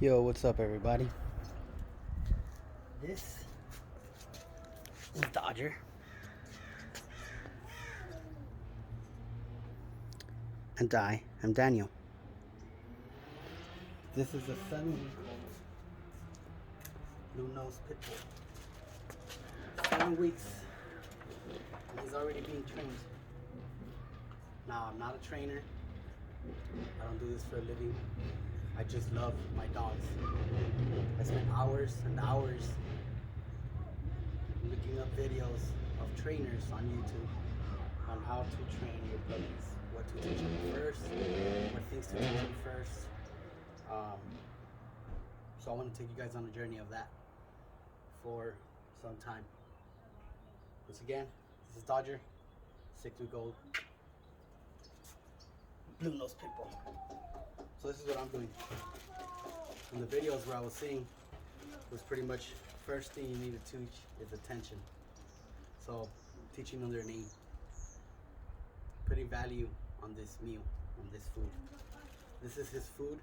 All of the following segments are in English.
Yo, what's up, everybody? This is Dodger, and I am Daniel. This is a 7-week-old blue-nosed pitbull. 7 weeks, and he's already being trained. Now, I'm not a trainer. I don't do this for a living. I just love my dogs. I spent hours and hours looking up videos of trainers on YouTube on how to train your puppies, what to teach them first, what things to teach them first. So I want to take you guys on a journey of that for some time. Once again, this is Dodger, 6-week-old blue-nosed pitbull. So this is what I'm doing. In the videos where I was seeing was pretty much first thing you need to teach is attention. So teaching them their name, putting value on this meal, on this food. This is his food.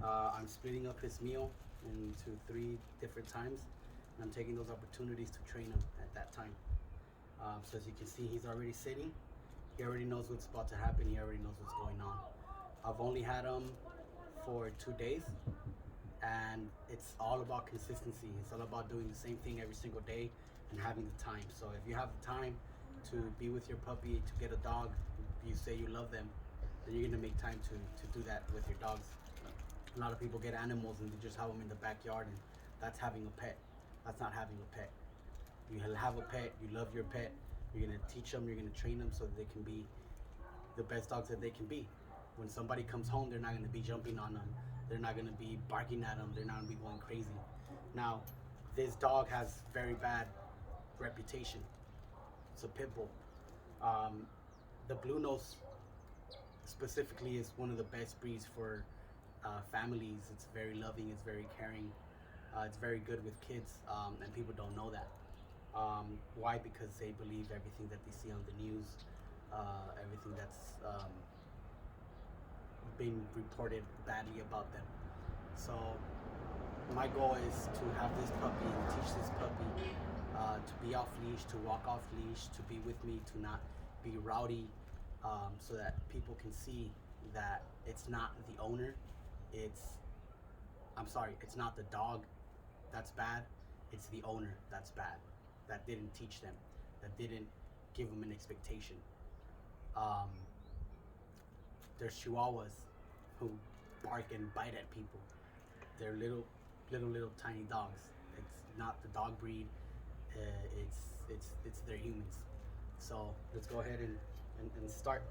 I'm splitting up his meal into 3 different times, and I'm taking those opportunities to train him at that time. So as you can see, he's already sitting. He already knows what's about to happen. He already knows what's going on. I've only had him for 2 days, and it's all about consistency. It's all about doing the same thing every single day and having the time. So if you have the time to be with your puppy, to get a dog, you say you love them, then you're gonna make time to do that with your dogs. A lot of people get animals and they just have them in the backyard, and that's having a pet. That's not having a pet. You have a pet, you love your pet, you're gonna teach them, you're gonna train them so that they can be the best dogs that they can be. When somebody comes home, they're not gonna be jumping on them, they're not gonna be barking at them, they're not gonna be going crazy. Now, this dog has very bad reputation. It's a pit bull. The blue nose specifically is one of the best breeds for families. It's very loving, it's very caring, it's very good with kids, and people don't know that. Why? Because they believe everything that they see on the news, everything that's been reported badly about them. So my goal is to have this puppy and teach this puppy to be off leash, to walk off leash, to be with me, to not be rowdy, so that people can see that it's not the owner, it's not the dog that's bad, it's the owner that's bad, that didn't teach them, that didn't give them an expectation. There's Chihuahuas who bark and bite at people. They're little tiny dogs. It's not the dog breed. It's their humans. So let's go ahead and start.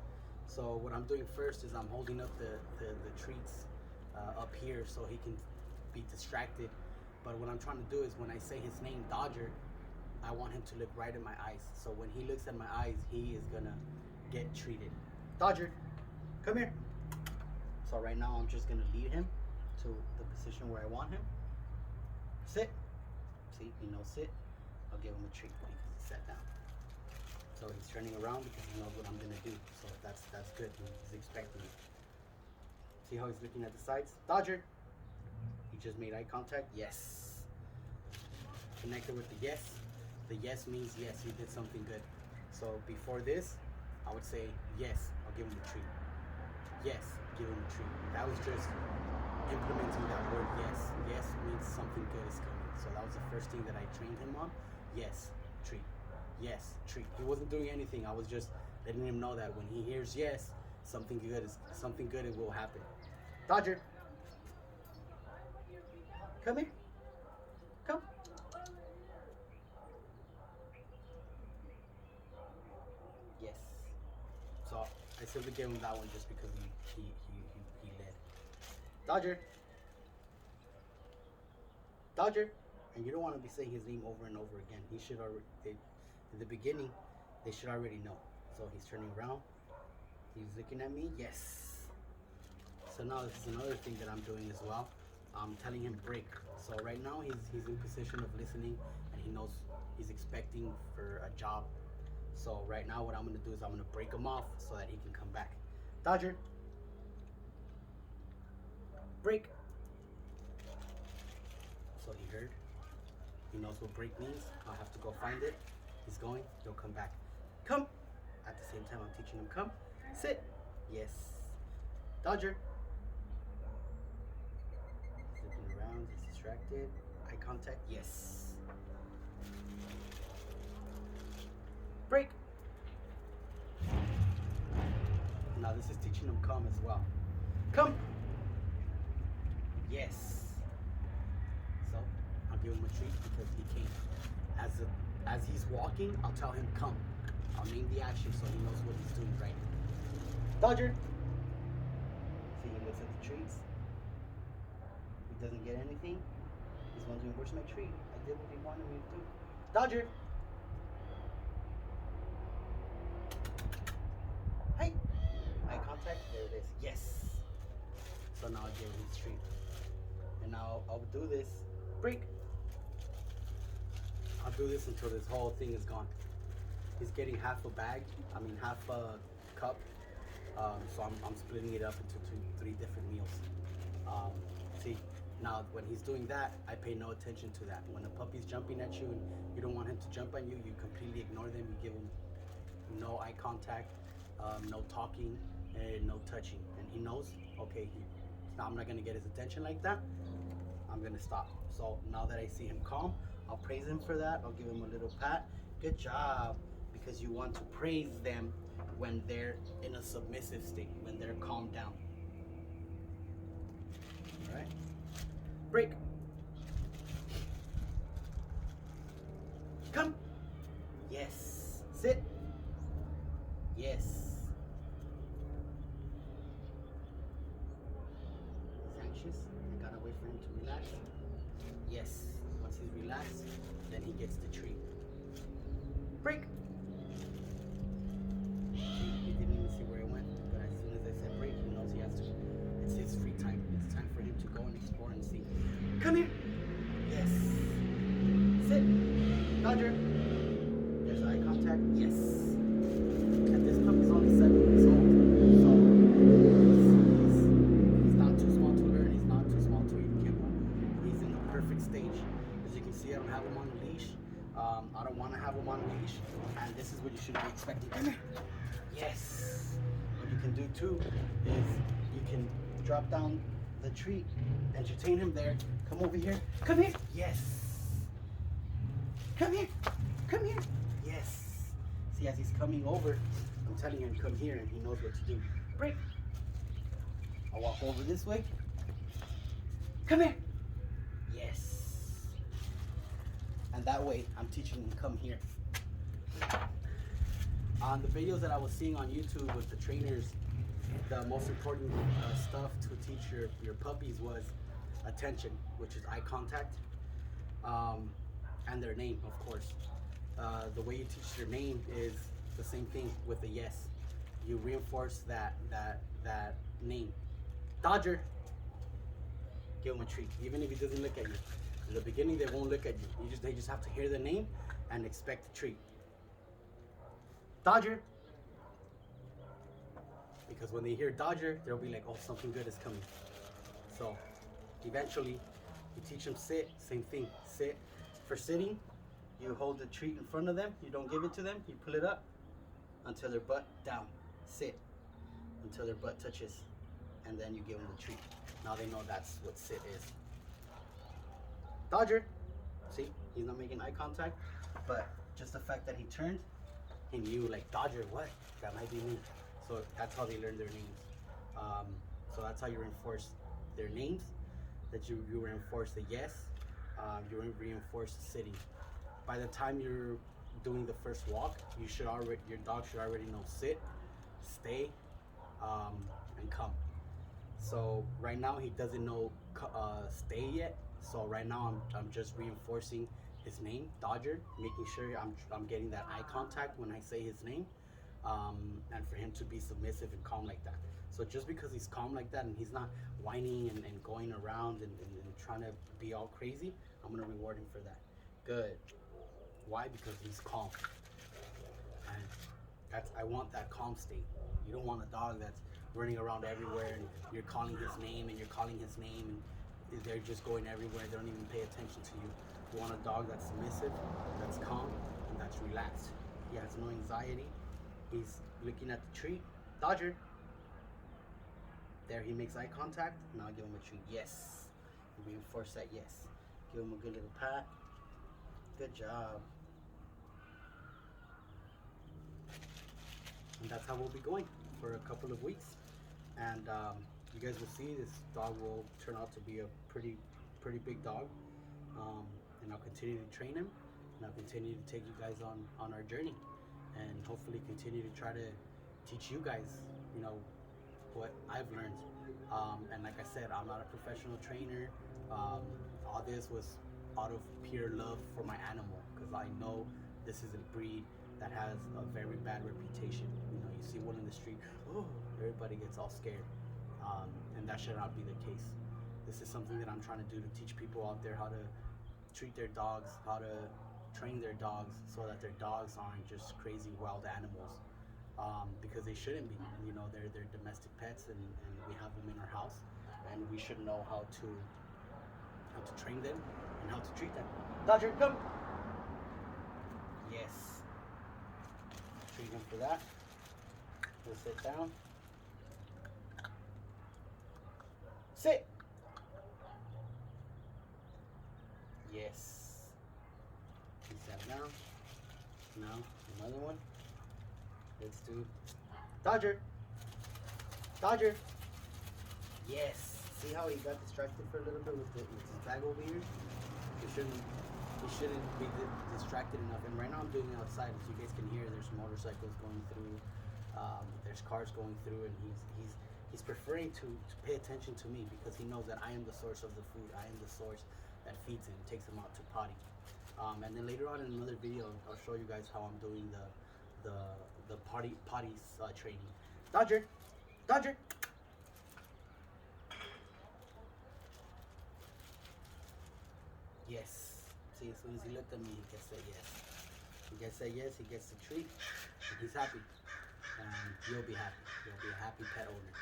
So what I'm doing first is I'm holding up the treats up here so he can be distracted. But what I'm trying to do is when I say his name, Dodger, I want him to look right in my eyes. So when he looks at my eyes, he is gonna get treated. Dodger, come here. So right now I'm just gonna lead him to the position where I want him. Sit. See, he knows sit. I'll give him a treat when he sat down. So he's turning around because he knows what I'm gonna do. So that's good. He's expecting it. See how he's looking at the sides? Dodger. He just made eye contact. Yes. Connected with the yes. The yes means yes, he did something good. So before this, I would say yes, I'll give him a treat. Yes, give him a treat. That was just implementing that word yes. Yes means something good is coming. So that was the first thing that I trained him on. Yes, treat. Yes, treat. He wasn't doing anything. I was just letting him know that when he hears yes, something good will happen. Dodger, come here. Come. Yes. So I simply gave him that one just because he led. Dodger. Dodger. And you don't want to be saying his name over and over again. He should already, in the beginning, they should already know. So he's turning around. He's looking at me. Yes. So now this is another thing that I'm doing as well. I'm telling him break. So right now he's in position of listening, and he knows he's expecting for a job. So right now what I'm going to do is I'm going to break him off so that he can come back. Dodger. Break. So he heard. He knows what break means. I'll have to go find it. He's going. He'll come back. Come. At the same time, I'm teaching him come. Sit. Yes. Dodger. He's looking around. He's distracted. Eye contact. Yes. Break. Now this is teaching him come as well. Come. Yes. So I'll give him a treat because he came. As he's walking, I'll tell him come. I'll name the action so he knows what he's doing right. Dodger. See, he looks at the treats. He doesn't get anything. He's wondering, where's my treat? I did what he wanted me to do. Dodger. Hi. Eye contact. There it is. Yes. So now I'll give him his treat. And now I'll do this. Break. I'll do this until this whole thing is gone. He's getting half a cup. So I'm splitting it up into three different meals. See, now when he's doing that, I pay no attention to that. When a puppy's jumping at you and you don't want him to jump on you, you completely ignore them. You give him no eye contact, no talking, and no touching. And he knows, okay, now I'm not gonna get his attention like that. I'm gonna stop. So now that I see him calm, I'll praise him for that. I'll give him a little pat. Good job. Because you want to praise them when they're in a submissive state, when they're calmed down. All right. Break. Come. Yes. Sit. Yes. He's anxious. I gotta wait for him to relax. Yes. Once he's relaxed, then he gets the treat. Break. He didn't even see where it went, but as soon as I said break, he knows he has to. It's his free time. It's time for him to go and explore and see. Come here. Yes. Sit. Dodger. There's eye contact. Yes. And this puppy's only 7 weeks old, so he's not too small to learn. He's not too small to eat kibble. He's in the perfect stage. As you can see, I don't have him on a leash. I don't want to have him on a leash, and this is what you should be expecting. Come here. Yes. What you can do too is you can drop down the treat, entertain him there. Come over here. Come here. Yes. Come here. Come here. Yes. See, as he's coming over, I'm telling him come here, and he knows what to do. Break. I'll walk over this way. Come here. Yes. And that way, I'm teaching him come here. On the videos that I was seeing on YouTube with the trainers, the most important stuff to teach your puppies was attention, which is eye contact, and their name, of course. The way you teach their name is the same thing with a yes. You reinforce that name. Dodger. Give him a treat, even if he doesn't look at you. In the beginning, they won't look at you. They just have to hear the name and expect the treat. Dodger. Because when they hear Dodger, they'll be like, oh, something good is coming. So eventually, you teach them sit, same thing, sit. For sitting, you hold the treat in front of them. You don't give it to them. You pull it up until their butt down. Sit until their butt touches, and then you give them the treat. Now they know that's what sit is. Dodger. See, he's not making eye contact, but just the fact that he turned, he knew, like, Dodger, what? That might be me. So that's how they learn their names. So that's how you reinforce their names, that you reinforce the yes, you reinforce the sitting. By the time you're doing the first walk, your dog should already know sit, stay, and come. So right now he doesn't know stay yet. So right now I'm just reinforcing his name, Dodger, making sure I'm getting that eye contact when I say his name, and for him to be submissive and calm like that. So just because he's calm like that and he's not whining and going around and trying to be all crazy, I'm gonna reward him for that. Good. Why? Because he's calm. And I want that calm state. You don't want a dog that's running around everywhere and you're calling his name and you're calling his name they're just going everywhere. They don't even pay attention to you. You want a dog that's submissive, that's calm, and that's relaxed. He has no anxiety. He's looking at the treat. Dodger. There, he makes eye contact. Now give him a treat. Yes. Reinforce that yes. Give him a good little pat. Good job. And that's how we'll be going for a couple of weeks. And you guys will see this dog will turn out to be a pretty big dog. And I'll continue to train him, and I'll continue to take you guys on our journey, and hopefully continue to try to teach you guys, you know, what I've learned. And like I said, I'm not a professional trainer. All this was out of pure love for my animal, because I know this is a breed that has a very bad reputation. You know, you see one in the street, oh, everybody gets all scared. And that should not be the case. This is something that I'm trying to do to teach people out there how to treat their dogs, how to train their dogs, so that their dogs aren't just crazy wild animals, because they shouldn't be. You know, they're domestic pets, and we have them in our house, and we should know how to train them and how to treat them. Dodger, come. Yes. Treat him for that. We'll sit down. Sit. Yes. He sat down. Now, another one. Let's do Dodger. Dodger. Yes. See how he got distracted for a little bit with his bag over here? He shouldn't be distracted enough. And right now I'm doing it outside. As you guys can hear, there's motorcycles going through. There's cars going through, and he's preferring to pay attention to me, because he knows that I am the source of the food. I am the source that feeds him, takes him out to potty. And then later on in another video, I'll show you guys how I'm doing the potties training. Dodger, Dodger. Yes. See, as soon as he looked at me, he gets that yes. He gets that yes. He gets the treat. And he's happy. And you'll be happy. You'll be a happy pet owner.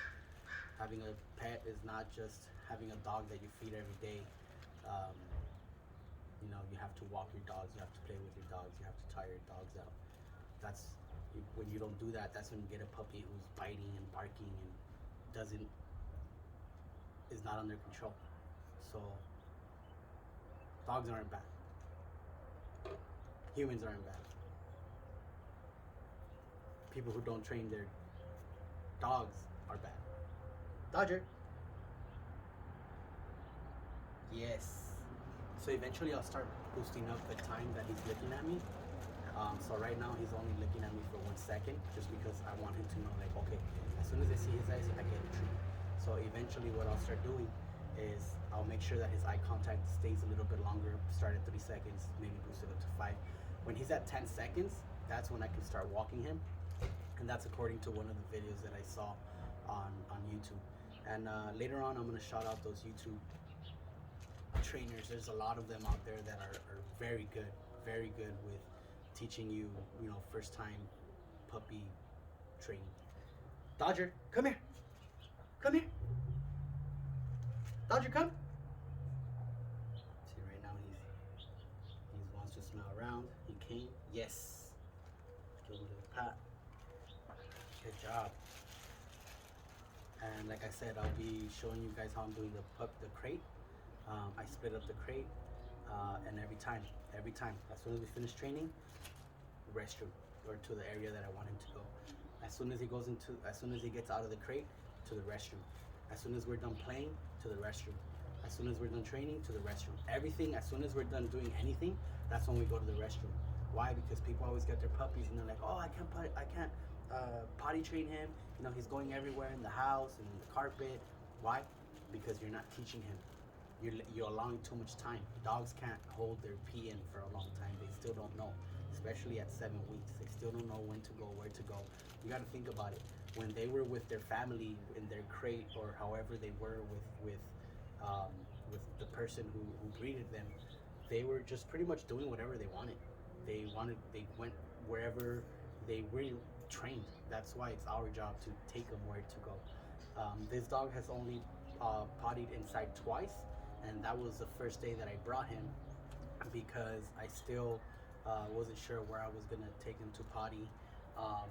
Having a pet is not just having a dog that you feed every day. You know, you have to walk your dogs, you have to play with your dogs, you have to tire your dogs out. That's when you don't do that, that's when you get a puppy who's biting and barking and is not under control. So dogs aren't bad. Humans aren't bad. People who don't train their dogs are bad. Dodger. Yes. So eventually I'll start boosting up the time that he's looking at me. So right now he's only looking at me for 1 second, just because I want him to know, like, okay, as soon as I see his eyes, I get a treat. So eventually what I'll start doing is I'll make sure that his eye contact stays a little bit longer, start at 3 seconds, maybe boost it up to 5. When he's at 10 seconds, that's when I can start walking him. And that's according to one of the videos that I saw on YouTube. And later on, I'm gonna shout out those YouTube trainers. There's a lot of them out there that are very good with teaching you, you know, first time puppy training. Dodger, come here. Come here. Dodger, come. See, right now he wants to smell around. He came. Yes. Give him a little pat. Good job. And like I said, I'll be showing you guys how I'm doing the crate. I split up the crate, and every time, as soon as we finish training, restroom, or to the area that I want him to go. As soon as he gets out of the crate, to the restroom. As soon as we're done playing, to the restroom. As soon as we're done training, to the restroom. Everything, as soon as we're done doing anything, that's when we go to the restroom. Why? Because people always get their puppies and they're like, oh, I can't potty train him. You know, he's going everywhere in the house and in the carpet. Why? Because you're not teaching him. You're allowing too much time. Dogs can't hold their pee in for a long time. They still don't know, especially at 7 weeks. They still don't know when to go, where to go. You got to think about it. When they were with their family in their crate, or however they were with the person who breeded them, they were just pretty much doing whatever they wanted. They went wherever they were trained. That's why it's our job to take them where to go. This dog has only pottied inside twice, and that was the first day that I brought him because I still wasn't sure where I was gonna take him to potty. Um,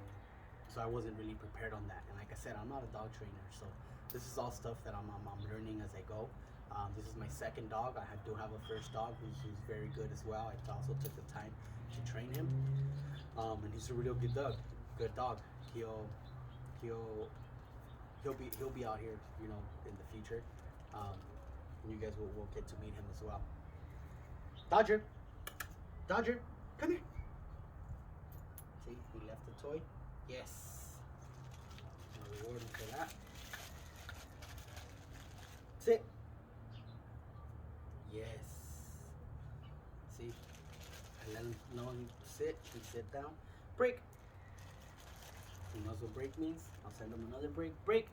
so I wasn't really prepared on that. And like I said, I'm not a dog trainer, so this is all stuff that I'm learning as I go. This is my second dog. I do have a first dog who's very good as well. I also took the time to train him, and he's a real good dog. Good dog. He'll he'll be out here, you know, in the future. And you guys will get to meet him as well. Dodger, Dodger, come here. See, he left the toy. Yes. I'll reward him for that. Sit. Yes. See, I let him know he sit. He sit down. Break. He knows what break means. I'll send him another break. Break.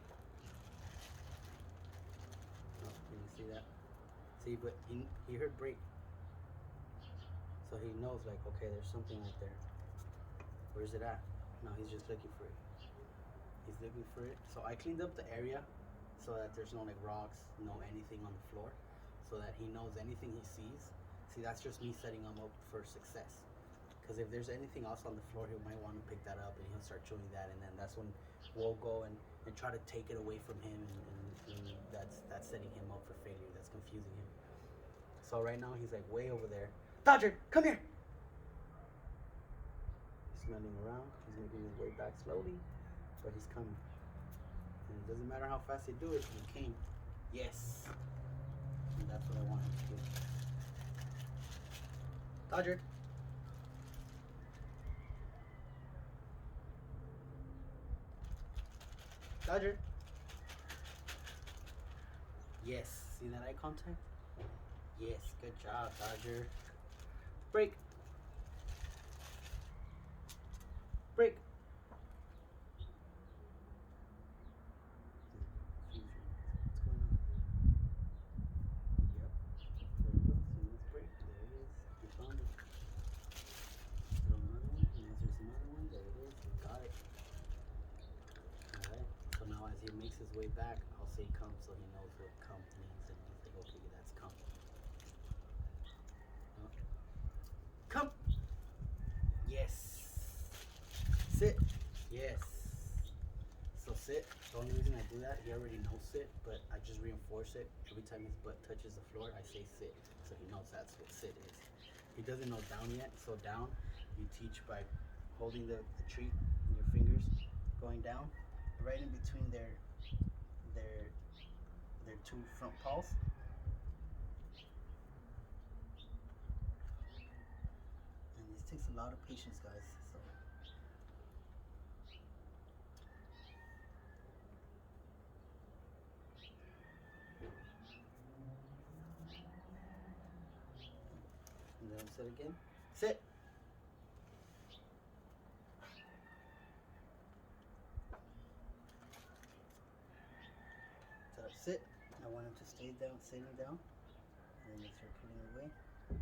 Oh, can you see that? See, but he heard break. So he knows, like, okay, there's something right there. Where's it at? No, he's just looking for it. He's looking for it. So I cleaned up the area so that there's no like rocks, no anything on the floor, so that he knows anything he sees. See, that's just me setting him up for success. Because if there's anything else on the floor, he might want to pick that up and he'll start chewing that, and then that's when we'll go and try to take it away from him, and that's setting him up for failure. That's confusing him. So right now he's like way over there. Dodger, come here. He's smelling around. He's making his way back slowly, but he's coming. And it doesn't matter how fast they do it. He came. Yes. And that's what I want him to do. Dodger. Dodger. Yes. See that eye contact? Yes. Good job, Dodger. Break. Break. What's going on? Yep. There we go. See this break? There it is. We found it. Throw another one. And there's another one. There it is. We got it. Alright. So now as he makes his way back, I'll say come so he knows what come means, and he's like, okay, that's come. Come. Yes. Sit. Yes. So sit. The only reason I do that, he already knows sit, but I just reinforce it. Every time his butt touches the floor, I say sit. So he knows that's what sit is. He doesn't know down yet. So down, you teach by holding the treat in your fingers, going down, right in between their two front paws. And this takes a lot of patience, guys. So and then sit again. Sit. So sit. I want him to stay down, sitting down. And then they start putting away. And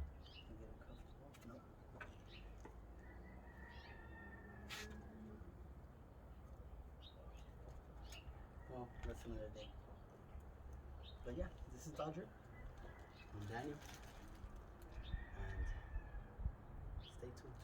get him comfortable. Nope. Well, that's another day. But yeah, this is Dodger. I'm Daniel. And stay tuned.